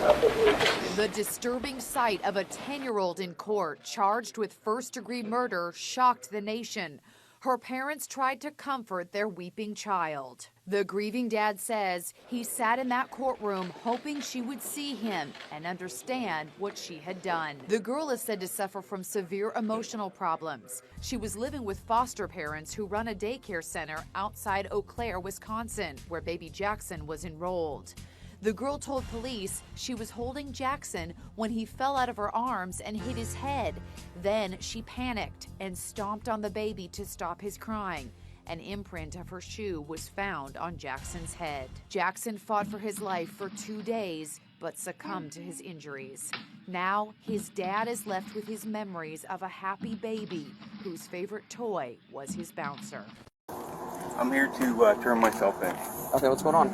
The disturbing sight of a 10-year-old in court charged with first-degree murder shocked the nation. Her parents tried to comfort their weeping child. The grieving dad says he sat in that courtroom hoping she would see him and understand what she had done. The girl is said to suffer from severe emotional problems. She was living with foster parents who run a daycare center outside Eau Claire, Wisconsin, where baby Jackson was enrolled. The girl told police she was holding Jackson when he fell out of her arms and hit his head. Then she panicked and stomped on the baby to stop his crying. An imprint of her shoe was found on Jackson's head. Jackson fought for his life for 2 days, but succumbed to his injuries. Now, his dad is left with his memories of a happy baby whose favorite toy was his bouncer. I'm here to turn myself in. Okay, what's going on?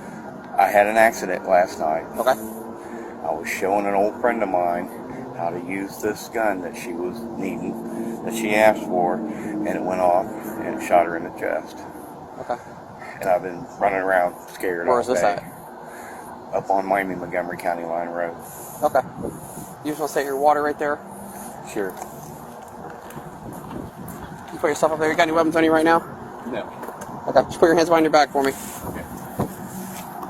I had an accident last night. Okay. I was showing an old friend of mine how to use this gun that she was needing, that she asked for, and it went off and it shot her in the chest. Okay. And I've been running around scared all day. Where is this at? Up on Miami-Montgomery County Line Road. Okay. You just want to set your water right there? Sure. You put yourself up there. You got any weapons on you right now? No. Okay. Just put your hands behind your back for me. Okay.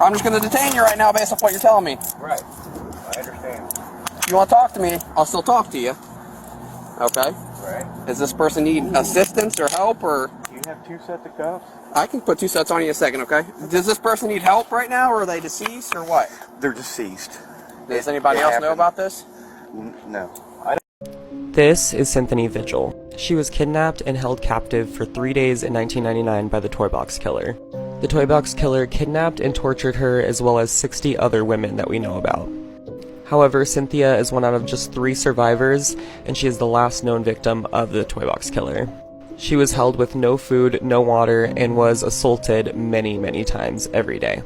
I'm just going to detain you right now based off what you're telling me. Right. I understand. If you want to talk to me, I'll still talk to you. Okay? Right. Does this person need assistance or help, or? Do you have 2 sets of cuffs? I can put 2 sets on you in a second, okay? Does this person need help right now, or are they deceased, or what? They're deceased. Does anybody else know about this? No. This is Cynthia Vigil. She was kidnapped and held captive for 3 days in 1999 by the Toy Box Killer. The Toy Box Killer kidnapped and tortured her as well as 60 other women that we know about. However, Cynthia is one out of just 3 survivors, and she is the last known victim of the Toy Box Killer. She was held with no food, no water, and was assaulted many, many times every day.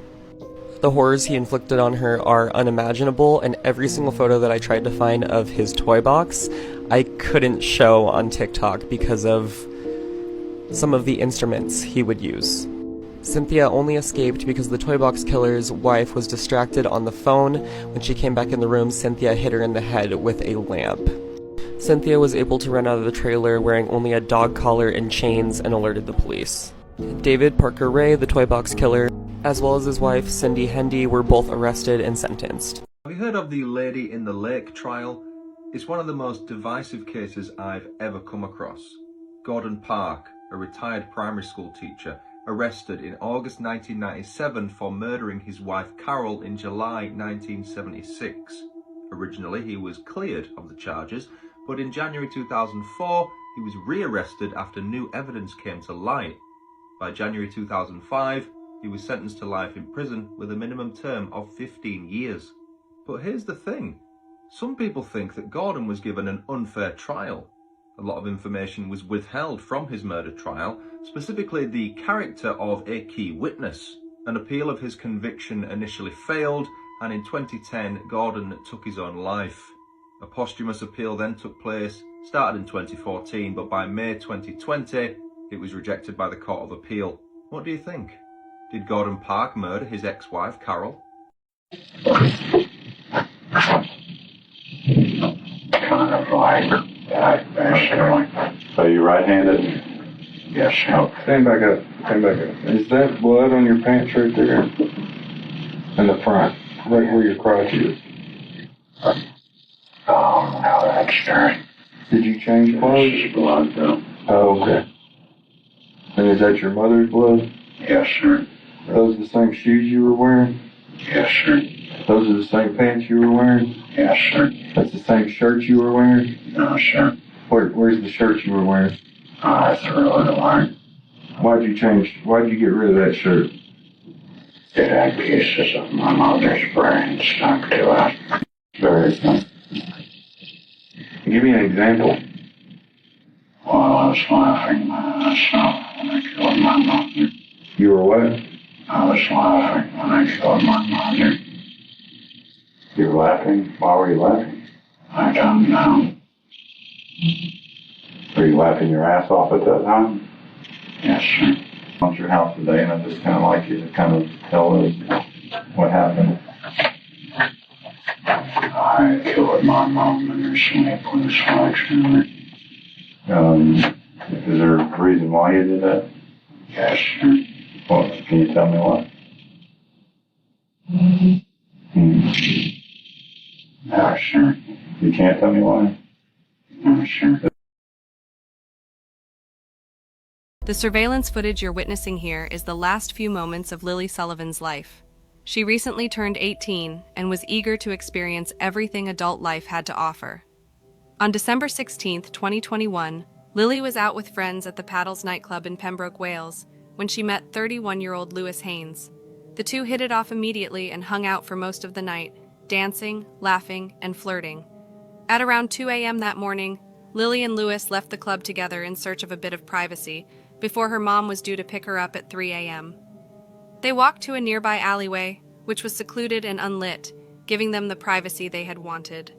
The horrors he inflicted on her are unimaginable, and every single photo that I tried to find of his toy box, I couldn't show on TikTok because of some of the instruments he would use. Cynthia only escaped because the Toy Box Killer's wife was distracted on the phone. When she came back in the room, Cynthia hit her in the head with a lamp. Cynthia was able to run out of the trailer wearing only a dog collar and chains and alerted the police. David Parker Ray, the Toy Box Killer, as well as his wife Cindy Hendy, were both arrested and sentenced. Have you heard of the Lady in the Lake trial? It's one of the most divisive cases I've ever come across. Gordon Park, a retired primary school teacher, arrested in August 1997 for murdering his wife Carol in July 1976. Originally, he was cleared of the charges, but in January 2004, he was re-arrested after new evidence came to light. By January 2005, he was sentenced to life in prison with a minimum term of 15 years. But here's the thing. Some people think that Gordon was given an unfair trial. A lot of information was withheld from his murder trial, specifically the character of a key witness. An appeal of his conviction initially failed, and in 2010, Gordon took his own life. A posthumous appeal then took place, started in 2014, but by May 2020, it was rejected by the Court of Appeal. What do you think? Did Gordon Park murder his ex-wife, Carol? So you right-handed? Yes, sir. Stand back up. Stand back up. Is that blood on your pants right there? In the front, right where your crotch is. Oh, no, that's dirt. Did you change clothes? This is blood, though. Oh, okay. And is that your mother's blood? Yes, sir. Are those the same shoes you were wearing? Yes, sir. Those are the same pants you were wearing? Yes, sir. That's the same shirt you were wearing? No, sir. Where's the shirt you were wearing? I threw it away. Why'd you get rid of that shirt? It had pieces of my mother's brain stuck to it. Very nice. Give me an example. Well, I was laughing myself when I killed my mother. You were what? I was laughing when I killed my mother. You were laughing? Why were you laughing? I don't know. Were you laughing your ass off at that time? Yes, sir. I'm at your house today, and I just kind of like you to kind of tell us what happened. I killed my mom and her snake with a sledgehammer. Is there a reason why you did that? Yes, sir. Well, can you tell me why? No, sir. You can't tell me why? No, sir. The surveillance footage you're witnessing here is the last few moments of Lily Sullivan's life. She recently turned 18 and was eager to experience everything adult life had to offer. On December 16, 2021, Lily was out with friends at the Paddles nightclub in Pembroke, Wales, when she met 31-year-old Lewis Haynes. The two hit it off immediately and hung out for most of the night, dancing, laughing, and flirting. At around 2 a.m. that morning, Lily and Lewis left the club together in search of a bit of privacy before her mom was due to pick her up at 3 a.m. They walked to a nearby alleyway, which was secluded and unlit, giving them the privacy they had wanted.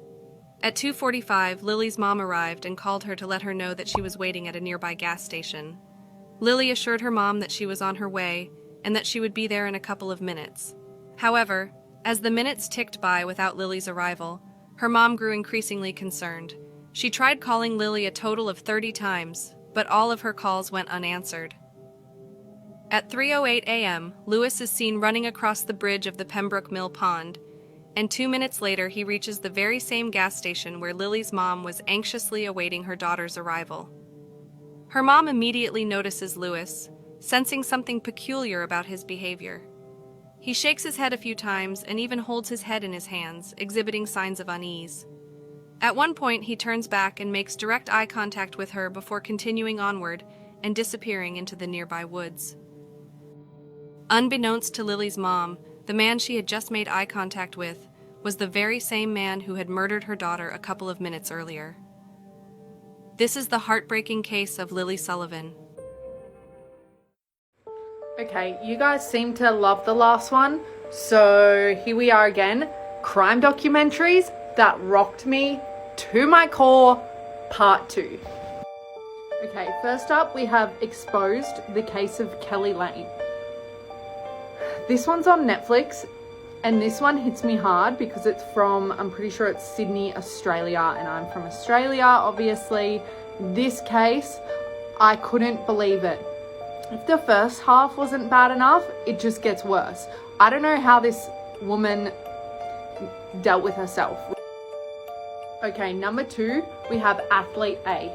At 2:45, Lily's mom arrived and called her to let her know that she was waiting at a nearby gas station. Lily assured her mom that she was on her way and that she would be there in a couple of minutes. However, as the minutes ticked by without Lily's arrival, her mom grew increasingly concerned. She tried calling Lily a total of 30 times, but all of her calls went unanswered. At 3:08 a.m., Lewis is seen running across the bridge of the Pembroke Mill Pond, and 2 minutes later he reaches the very same gas station where Lily's mom was anxiously awaiting her daughter's arrival. Her mom immediately notices Lewis, sensing something peculiar about his behavior. He shakes his head a few times and even holds his head in his hands, exhibiting signs of unease. At one point, he turns back and makes direct eye contact with her before continuing onward and disappearing into the nearby woods. Unbeknownst to Lily's mom, the man she had just made eye contact with was the very same man who had murdered her daughter a couple of minutes earlier. This is the heartbreaking case of Lily Sullivan. Okay, you guys seem to love the last one, so here we are again. Crime documentaries that rocked me to my core, part 2. Okay, first up we have Exposed, the case of Kelly Lane. This one's on Netflix, and this one hits me hard because it's from, I'm pretty sure it's Sydney, Australia, and I'm from Australia, obviously. This case, I couldn't believe it. If the first half wasn't bad enough, it just gets worse. I don't know how this woman dealt with herself. Okay, number 2, we have Athlete A.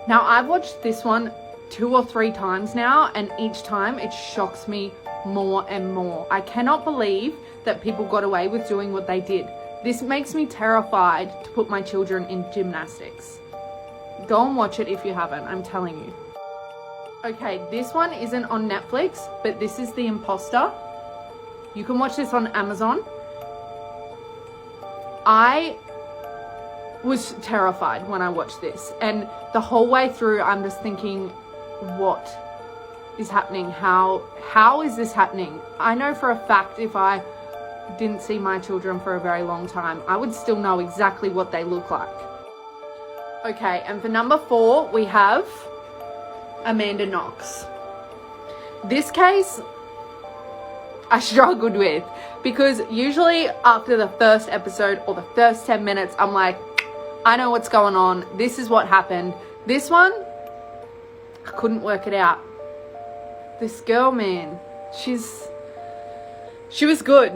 Now, I've watched this one 2 or 3 times now, and each time it shocks me more and more. I cannot believe that people got away with doing what they did. This makes me terrified to put my children in gymnastics. Go and watch it if you haven't, I'm telling you. Okay, this one isn't on Netflix, but this is The Imposter. You can watch this on Amazon. I was terrified when I watched this, and the whole way through I'm just thinking, what is happening? How is this happening? I know for a fact if I didn't see my children for a very long time, I would still know exactly what they look like. Okay, and for number 4, we have Amanda Knox. This case I struggled with because usually after the first episode or the first 10 minutes, I'm like, I know what's going on. This is what happened. This one, I couldn't work it out. This girl, man, she was good.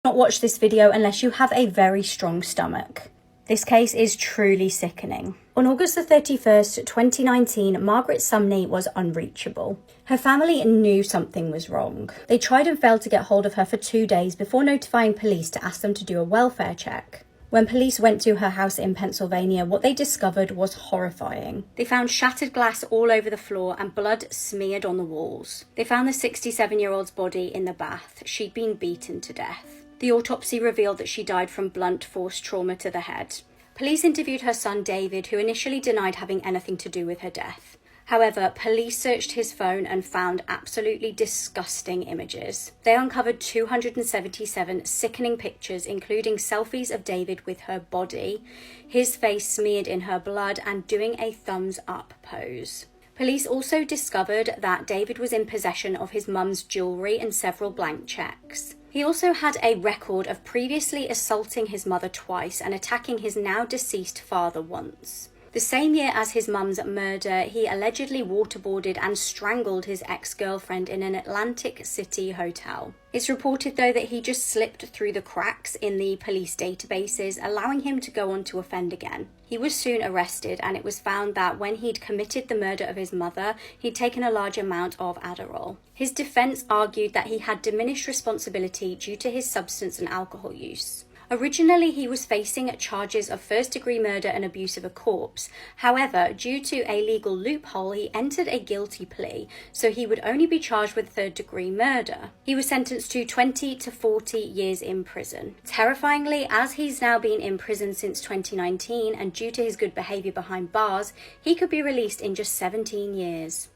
Not watch this video unless you have a very strong stomach. This case is truly sickening. On August the 31st, 2019, Margaret Sumney was unreachable. Her family knew something was wrong. They tried and failed to get hold of her for 2 days before notifying police to ask them to do a welfare check. When police went to her house in Pennsylvania, what they discovered was horrifying. They found shattered glass all over the floor and blood smeared on the walls. They found the 67-year-old's body in the bath. She'd been beaten to death. The autopsy revealed that she died from blunt force trauma to the head. Police interviewed her son David, who initially denied having anything to do with her death. However, police searched his phone and found absolutely disgusting images. They uncovered 277 sickening pictures, including selfies of David with her body, his face smeared in her blood, and doing a thumbs up pose. Police also discovered that David was in possession of his mum's jewellery and several blank cheques. He also had a record of previously assaulting his mother twice and attacking his now deceased father once. The same year as his mum's murder, he allegedly waterboarded and strangled his ex-girlfriend in an Atlantic City hotel. It's reported, though, that he just slipped through the cracks in the police databases, allowing him to go on to offend again. He was soon arrested, and it was found that when he'd committed the murder of his mother, he'd taken a large amount of Adderall. His defense argued that he had diminished responsibility due to his substance and alcohol use. Originally, he was facing charges of first-degree murder and abuse of a corpse. However, due to a legal loophole, he entered a guilty plea, so he would only be charged with third-degree murder. He was sentenced to 20 to 40 years in prison. Terrifyingly, as he's now been in prison since 2019, and due to his good behaviour behind bars, he could be released in just 17 years.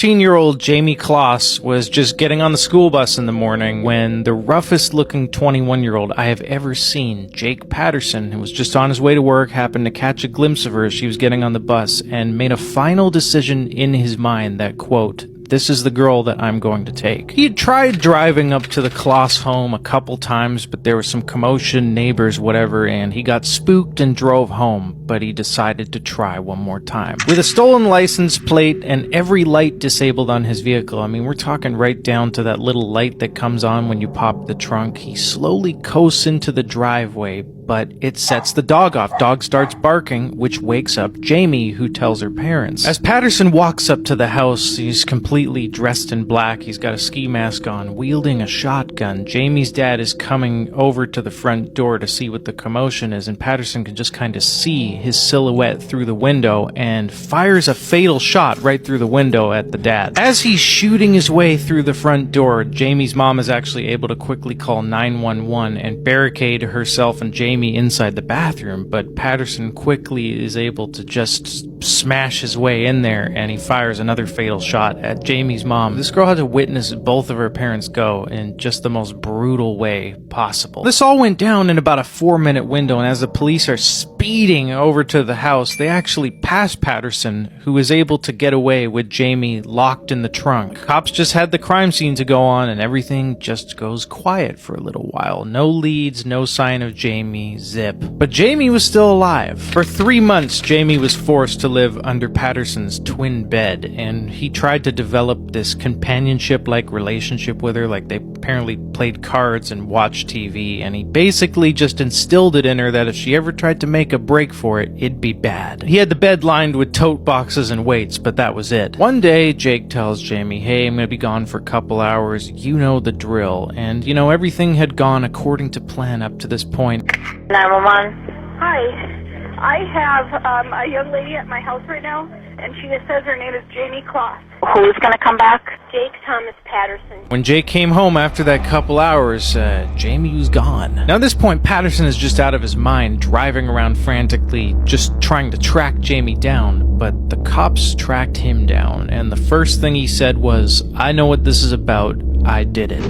Year-old Jamie Kloss was just getting on the school bus in the morning when the roughest-looking 21-year-old I have ever seen, Jake Patterson, who was just on his way to work, happened to catch a glimpse of her as she was getting on the bus and made a final decision in his mind that, quote, "This is the girl that I'm going to take." He had tried driving up to the Kloss home a couple times, but there was some commotion, neighbors, whatever, and he got spooked and drove home, but he decided to try one more time. With a stolen license plate and every light disabled on his vehicle, I mean, we're talking right down to that little light that comes on when you pop the trunk, he slowly coasts into the driveway, but it sets the dog off. Dog starts barking, which wakes up Jamie, who tells her parents. As Patterson walks up to the house, he's completely dressed in black. He's got a ski mask on, wielding a shotgun. Jamie's dad is coming over to the front door to see what the commotion is, and Patterson can just kind of see his silhouette through the window and fires a fatal shot right through the window at the dad. As he's shooting his way through the front door, Jamie's mom is actually able to quickly call 911 and barricade herself and Jamie inside the bathroom, but Patterson quickly is able to just smash his way in there, and he fires another fatal shot at Jamie's mom. This girl had to witness both of her parents go in just the most brutal way possible. This all went down in about a 4-minute window, and as the police are speeding over to the house, they actually pass Patterson, who is able to get away with Jamie locked in the trunk. Cops just had the crime scene to go on, and everything just goes quiet for a little while. No leads, no sign of Jamie, zip. But Jamie was still alive. For 3 months, Jamie was forced to live under Patterson's twin bed, and he tried to develop this companionship-like relationship with her. Like, they apparently played cards and watched TV, and he basically just instilled it in her that if she ever tried to make a break for it, it'd be bad. He had the bed lined with tote boxes and weights, but that was it. One day, Jake tells Jamie, "Hey, I'm gonna be gone for a couple hours, you know the drill." And, everything had gone according to plan up to this point. 911. Hi. I have a young lady at my house right now, and she just says her name is Jamie Kloss. Who's going to come back? Jake Thomas Patterson. When Jake came home after that couple hours, Jamie was gone. Now at this point, Patterson is just out of his mind, driving around frantically, just trying to track Jamie down. But the cops tracked him down, and the first thing he said was, "I know what this is about. I did it."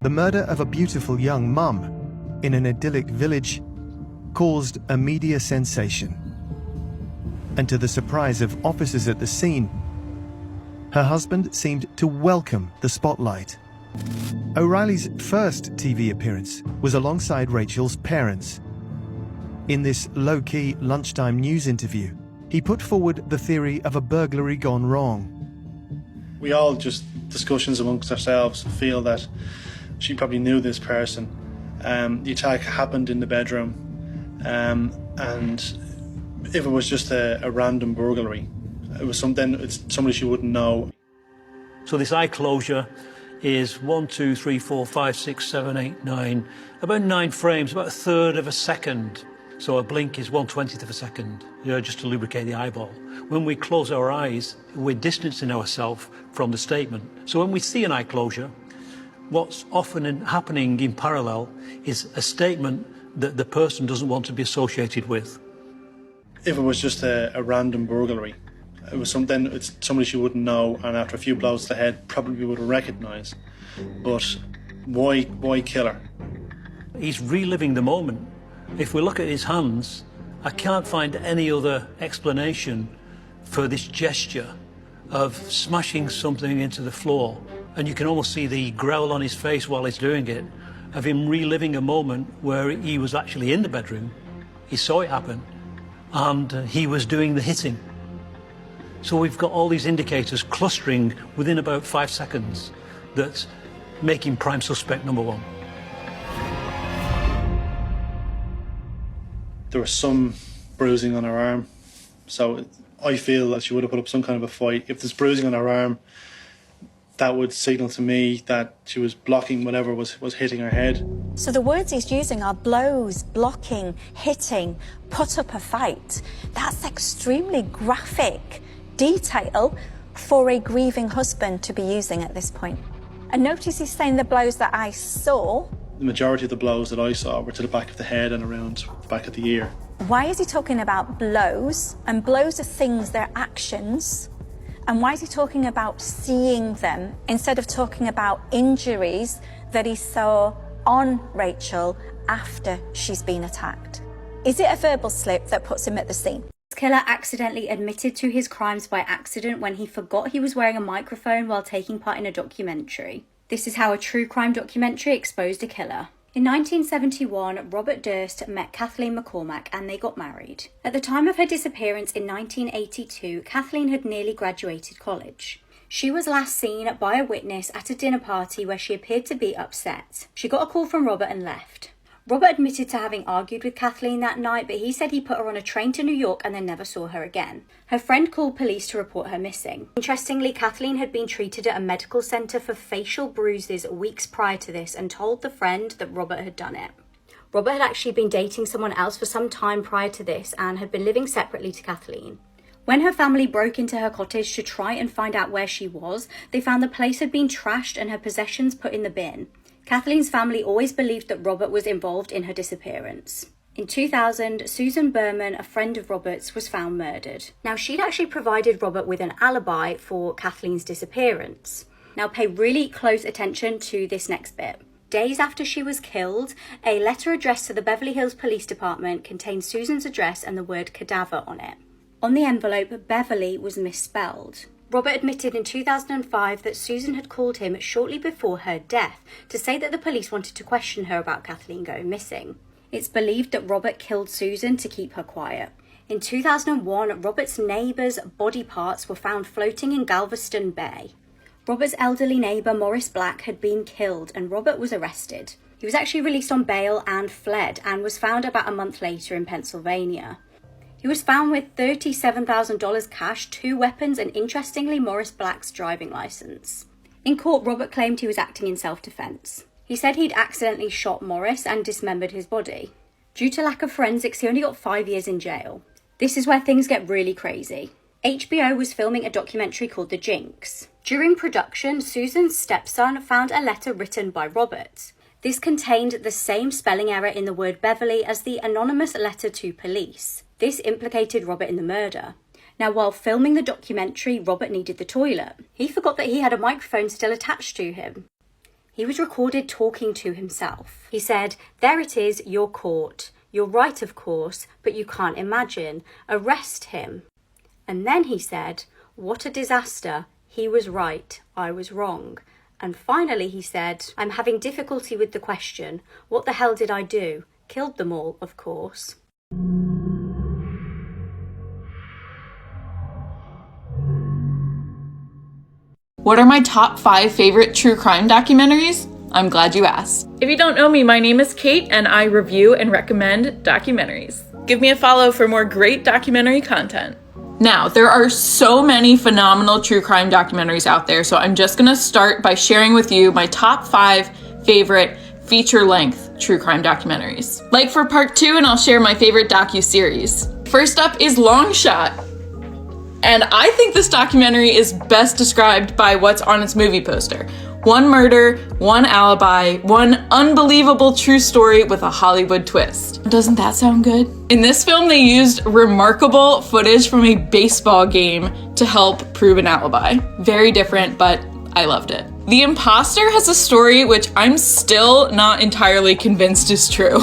The murder of a beautiful young mum in an idyllic village caused a media sensation. And to the surprise of officers at the scene, her husband seemed to welcome the spotlight. O'Reilly's first TV appearance was alongside Rachel's parents. In this low-key lunchtime news interview, he put forward the theory of a burglary gone wrong. We all just, discussions amongst ourselves, feel that she probably knew this person. The attack happened in the bedroom, and if it was just a random burglary, it's somebody she wouldn't know. So this eye closure is 1, 2, 3, 4, 5, 6, 7, 8, 9, about 9 frames, about a third of a second. So a blink is 1/20th of a second, just to lubricate the eyeball. When we close our eyes, we're distancing ourselves from the statement. So when we see an eye closure, what's often happening in parallel is a statement that the person doesn't want to be associated with. If it was just a random burglary, it's somebody she wouldn't know, and after a few blows to the head, probably would have recognised. But why kill her? He's reliving the moment. If we look at his hands, I can't find any other explanation for this gesture of smashing something into the floor. And you can almost see the growl on his face while he's doing it, of him reliving a moment where he was actually in the bedroom, he saw it happen, and he was doing the hitting. So we've got all these indicators clustering within about 5 seconds that make him prime suspect number 1. There was some bruising on her arm, so I feel that she would have put up some kind of a fight. If there's bruising on her arm, that would signal to me that she was blocking whatever was hitting her head. So the words he's using are blows, blocking, hitting, put up a fight. That's extremely graphic detail for a grieving husband to be using at this point. And notice he's saying the blows that I saw. The majority of the blows that I saw were to the back of the head and around the back of the ear. Why is he talking about blows? And blows are things, they're actions. And why is he talking about seeing them instead of talking about injuries that he saw on Rachel after she's been attacked? Is it a verbal slip that puts him at the scene? The killer accidentally admitted to his crimes by accident when he forgot he was wearing a microphone while taking part in a documentary. This is how a true crime documentary exposed a killer. In 1971, Robert Durst met Kathleen McCormack and they got married. At the time of her disappearance in 1982, Kathleen had nearly graduated college. She was last seen by a witness at a dinner party where she appeared to be upset. She got a call from Robert and left. Robert admitted to having argued with Kathleen that night, but he said he put her on a train to New York and then never saw her again. Her friend called police to report her missing. Interestingly, Kathleen had been treated at a medical centre for facial bruises weeks prior to this and told the friend that Robert had done it. Robert had actually been dating someone else for some time prior to this and had been living separately to Kathleen. When her family broke into her cottage to try and find out where she was, they found the place had been trashed and her possessions put in the bin. Kathleen's family always believed that Robert was involved in her disappearance. In 2000, Susan Berman, a friend of Robert's, was found murdered. Now, she'd actually provided Robert with an alibi for Kathleen's disappearance. Now, pay really close attention to this next bit. Days after she was killed, a letter addressed to the Beverly Hills Police Department contained Susan's address and the word cadaver on it. On the envelope, Beverly was misspelled. Robert admitted in 2005 that Susan had called him shortly before her death to say that the police wanted to question her about Kathleen going missing. It's believed that Robert killed Susan to keep her quiet. In 2001, Robert's neighbour's body parts were found floating in Galveston Bay. Robert's elderly neighbour, Morris Black, had been killed and Robert was arrested. He was actually released on bail and fled and was found about a month later in Pennsylvania. He was found with $37,000 cash, 2 weapons, and interestingly, Morris Black's driving licence. In court, Robert claimed he was acting in self-defence. He said he'd accidentally shot Morris and dismembered his body. Due to lack of forensics, he only got 5 years in jail. This is where things get really crazy. HBO was filming a documentary called The Jinx. During production, Susan's stepson found a letter written by Robert. This contained the same spelling error in the word Beverly as the anonymous letter to police. This implicated Robert in the murder. Now, while filming the documentary, Robert needed the toilet. He forgot that he had a microphone still attached to him. He was recorded talking to himself. He said, "There it is, you're caught. You're right, of course, but you can't imagine. Arrest him." And then he said, "What a disaster. He was right. I was wrong." And finally he said, "I'm having difficulty with the question. What the hell did I do? Killed them all, of course." What are my top 5 favorite true crime documentaries? I'm glad you asked. If you don't know me, my name is Kate and I review and recommend documentaries. Give me a follow for more great documentary content. Now, there are so many phenomenal true crime documentaries out there, so I'm just gonna start by sharing with you my top 5 favorite feature-length true crime documentaries. Like for part 2, and I'll share my favorite docu-series. First up is Long Shot. And I think this documentary is best described by what's on its movie poster. 1 murder, 1 alibi, 1 unbelievable true story with a Hollywood twist. Doesn't that sound good? In this film, they used remarkable footage from a baseball game to help prove an alibi. Very different, but I loved it. The Imposter has a story which I'm still not entirely convinced is true.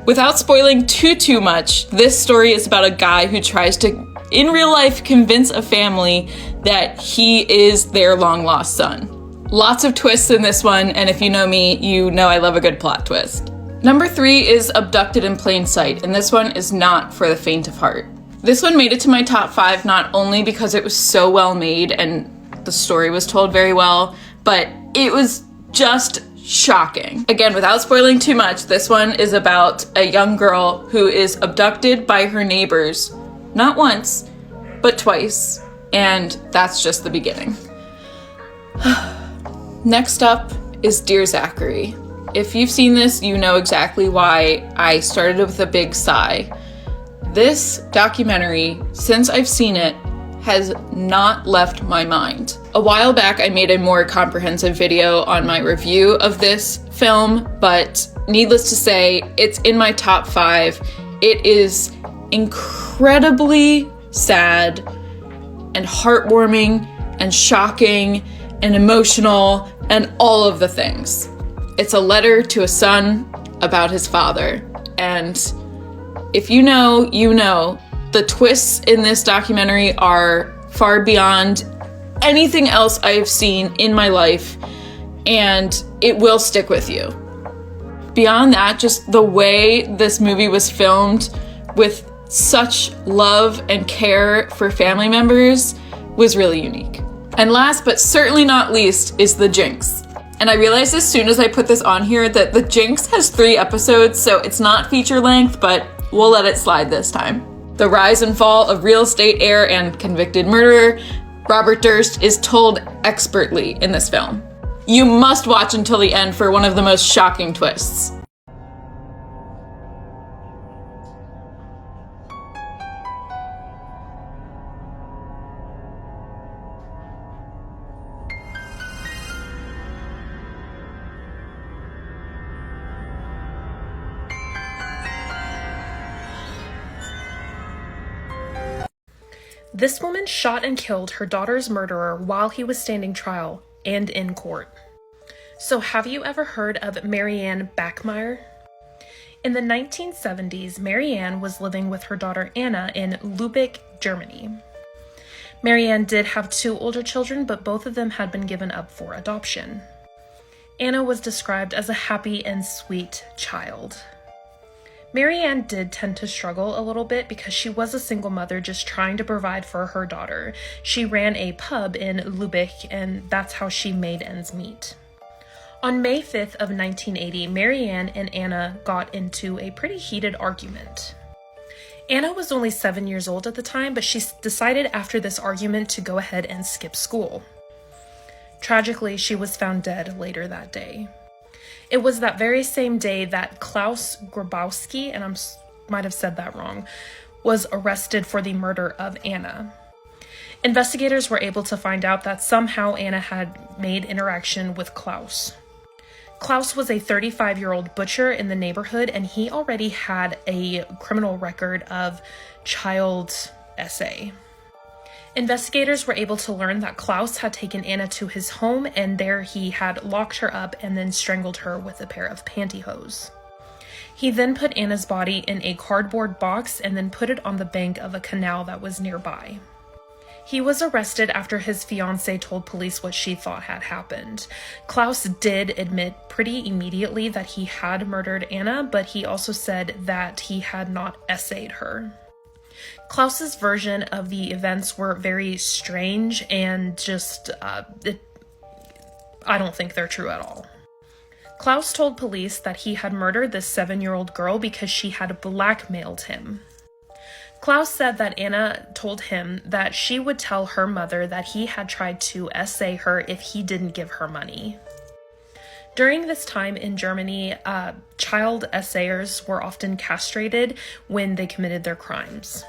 Without spoiling too much, this story is about a guy who tries to, in real life, convince a family that he is their long-lost son. Lots of twists in this one, and if you know me, you know I love a good plot twist. Number 3 is Abducted in Plain Sight, and this one is not for the faint of heart. This one made it to my top 5 not only because it was so well made and the story was told very well, but it was just shocking. Again, without spoiling too much, this one is about a young girl who is abducted by her neighbors, not once, but twice, and that's just the beginning. Next up is Dear Zachary. If you've seen this, you know exactly why I started with a big sigh. This documentary, since I've seen it, has not left my mind. A while back, I made a more comprehensive video on my review of this film, but needless to say, it's in my top 5. It is incredibly sad and heartwarming and shocking and emotional and all of the things. It's a letter to a son about his father. And if you know, you know, the twists in this documentary are far beyond anything else I have seen in my life, and it will stick with you. Beyond that, just the way this movie was filmed with such love and care for family members was really unique. And last but certainly not least is The Jinx. And I realized as soon as I put this on here that The Jinx has 3 episodes, so it's not feature length, but we'll let it slide this time. The rise and fall of real estate heir and convicted murderer Robert Durst is told expertly in this film. You must watch until the end for one of the most shocking twists. This woman shot and killed her daughter's murderer while he was standing trial and in court. So have you ever heard of Marianne Bachmeier? In the 1970s, Marianne was living with her daughter Anna in Lübeck, Germany. Marianne did have 2 older children, but both of them had been given up for adoption. Anna was described as a happy and sweet child. Marianne did tend to struggle a little bit because she was a single mother just trying to provide for her daughter. She ran a pub in Lübeck, and that's how she made ends meet. On May 5th of 1980, Marianne and Anna got into a pretty heated argument. Anna was only 7 years old at the time, but she decided after this argument to go ahead and skip school. Tragically, she was found dead later that day. It was that very same day that Klaus Grabowski, and I might have said that wrong, was arrested for the murder of Anna. Investigators were able to find out that somehow Anna had made interaction with Klaus. Klaus was a 35-year-old butcher in the neighborhood, and he already had a criminal record of child SA. Investigators were able to learn that Klaus had taken Anna to his home, and there he had locked her up and then strangled her with a pair of pantyhose. He then put Anna's body in a cardboard box and then put it on the bank of a canal that was nearby. He was arrested after his fiancée told police what she thought had happened. Klaus did admit pretty immediately that he had murdered Anna, but he also said that he had not essayed her. Klaus's version of the events were very strange and just, I don't think they're true at all. Klaus told police that he had murdered this 7-year-old girl because she had blackmailed him. Klaus said that Anna told him that she would tell her mother that he had tried to essay her if he didn't give her money. During this time in Germany, child essayers were often castrated when they committed their crimes.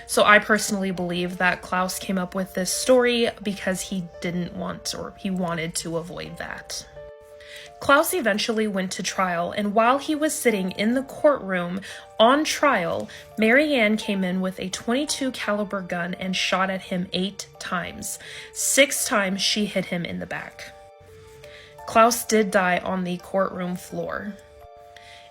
So I personally believe that Klaus came up with this story because he didn't want, or he wanted to avoid that. Klaus eventually went to trial, and while he was sitting in the courtroom on trial, Marianne came in with a .22 caliber gun and shot at him 8 times. 6 times she hit him in the back. Klaus did die on the courtroom floor.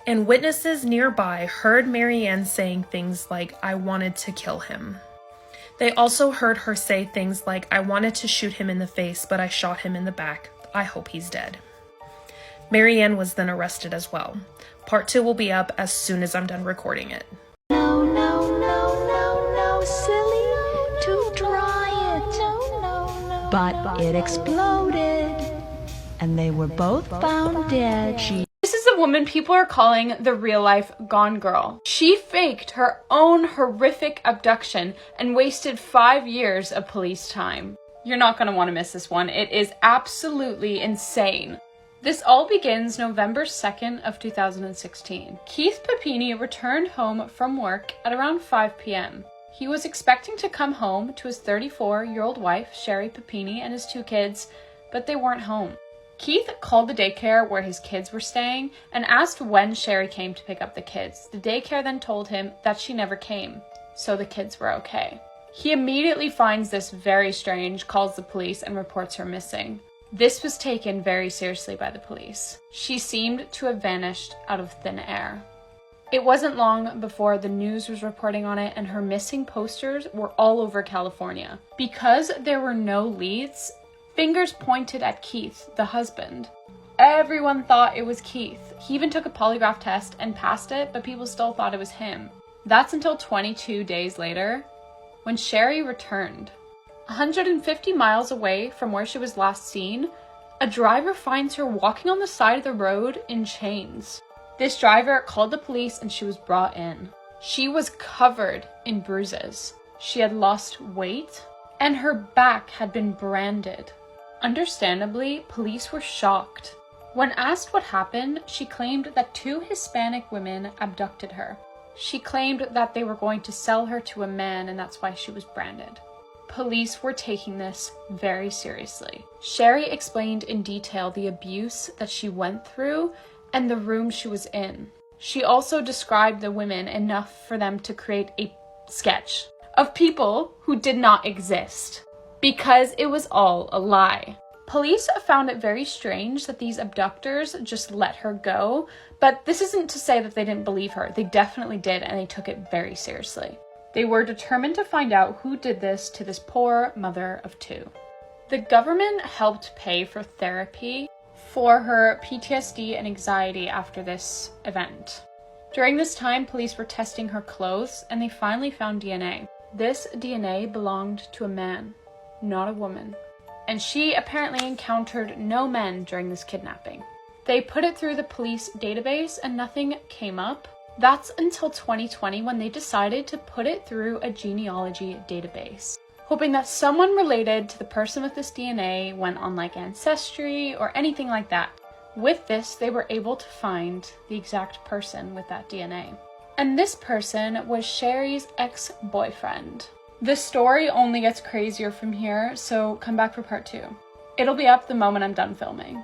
And witnesses nearby heard Marianne saying things like, "I wanted to kill him." They also heard her say things like, "I wanted to shoot him in the face, but I shot him in the back. I hope he's dead." Marianne was then arrested as well. Part 2 will be up as soon as I'm done recording it. No, silly, to dry it. But it exploded, and they were both found dead. This is the woman people are calling the real-life Gone Girl. She faked her own horrific abduction and wasted 5 years of police time. You're not going to want to miss this one. It is absolutely insane. This all begins November 2nd of 2016. Keith Papini returned home from work at around 5 p.m. He was expecting to come home to his 34-year-old wife, Sherry Papini, and his 2 kids, but they weren't home. Keith called the daycare where his kids were staying and asked when Sherry came to pick up the kids. The daycare then told him that she never came, so the kids were okay. He immediately finds this very strange, calls the police, and reports her missing. This was taken very seriously by the police. She seemed to have vanished out of thin air. It wasn't long before the news was reporting on it, and her missing posters were all over California. Because there were no leads, fingers pointed at Keith, the husband. Everyone thought it was Keith. He even took a polygraph test and passed it, but people still thought it was him. That's until 22 days later, when Sherry returned. 150 miles away from where she was last seen, a driver finds her walking on the side of the road in chains. This driver called the police and she was brought in. She was covered in bruises. She had lost weight and her back had been branded. Understandably, police were shocked. When asked what happened, she claimed that 2 Hispanic women abducted her. She claimed that they were going to sell her to a man, and that's why she was branded. Police were taking this very seriously. Sherry explained in detail the abuse that she went through and the room she was in. She also described the women enough for them to create a sketch of people who did not exist, because it was all a lie. Police found it very strange that these abductors just let her go, but this isn't to say that they didn't believe her. They definitely did, and they took it very seriously. They were determined to find out who did this to this poor mother of two. The government helped pay for therapy for her PTSD and anxiety after this event. During this time, police were testing her clothes, and they finally found DNA. This DNA belonged to a man, not a woman. And she apparently encountered no men during this kidnapping. They put it through the police database and nothing came up. That's until 2020 when they decided to put it through a genealogy database, hoping that someone related to the person with this DNA went on like Ancestry or anything like that. With this, they were able to find the exact person with that DNA. And this person was Sherry's ex-boyfriend. This story only gets crazier from here, so come back for part 2. It'll be up the moment I'm done filming.